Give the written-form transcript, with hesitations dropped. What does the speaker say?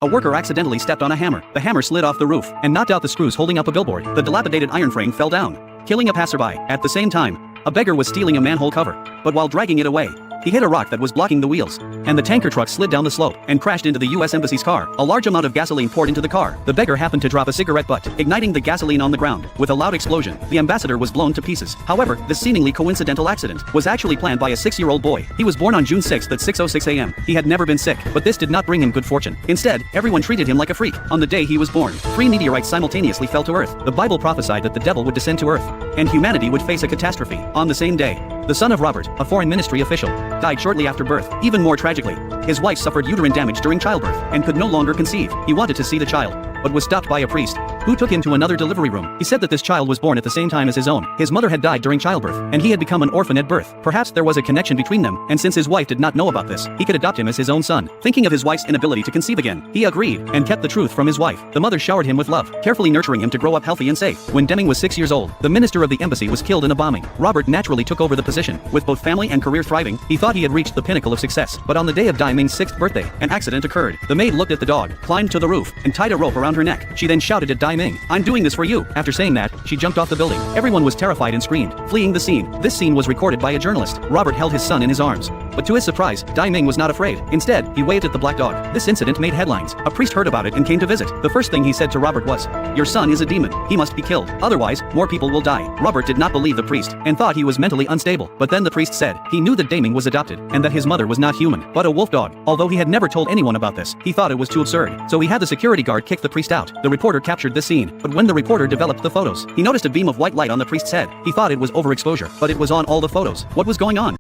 A worker accidentally stepped on a hammer. The hammer slid off the roof and knocked out the screws holding up a billboard. The dilapidated iron frame fell down, killing a passerby. At the same time, a beggar was stealing a manhole cover, but while dragging it away, he hit a rock that was blocking the wheels, and the tanker truck slid down the slope and crashed into the U.S. Embassy's car. A large amount of gasoline poured into the car. The beggar happened to drop a cigarette butt, igniting the gasoline on the ground. With a loud explosion, the ambassador was blown to pieces. However, this seemingly coincidental accident was actually planned by a 6-year-old boy. He was born on June 6 at 6:06 a.m. He had never been sick, but this did not bring him good fortune. Instead, everyone treated him like a freak. On the day he was born, 3 meteorites simultaneously fell to Earth. The Bible prophesied that the devil would descend to Earth, and humanity would face a catastrophe. On the same day, the son of Robert, a foreign ministry official, died shortly after birth. Even more tragically, his wife suffered uterine damage during childbirth and could no longer conceive. He wanted to see the child, but was stopped by a priest, who took him to another delivery room. He said that this child was born at the same time as his own. His mother had died during childbirth, and he had become an orphan at birth. Perhaps there was a connection between them, and since his wife did not know about this, he could adopt him as his own son. Thinking of his wife's inability to conceive again, he agreed, and kept the truth from his wife. The mother showered him with love, carefully nurturing him to grow up healthy and safe. When Deming was 6 years old, the minister of the embassy was killed in a bombing. Robert naturally took over the position. With both family and career thriving, he thought he had reached the pinnacle of success. But on the day of Dai Ming's 6th birthday, an accident occurred. The maid looked at the dog, climbed to the roof, and tied a rope around her neck. She then shouted at Dai Ming, "I'm doing this for you." After saying that, she jumped off the building. Everyone was terrified and screamed, fleeing the scene. This scene was recorded by a journalist. Robert held his son in his arms, but to his surprise, Dai Ming was not afraid. Instead, he waved at the black dog. This incident made headlines. A priest heard about it and came to visit. The first thing he said to Robert was, "Your son is a demon. He must be killed. Otherwise, more people will die." Robert did not believe the priest and thought he was mentally unstable. But then the priest said he knew that Daming was adopted and that his mother was not human, but a wolf dog. Although he had never told anyone about this, he thought it was too absurd. So he had the security guard kick the priest out. The reporter captured this scene, but when the reporter developed the photos, he noticed a beam of white light on the priest's head. He thought it was overexposure, but it was on all the photos. What was going on?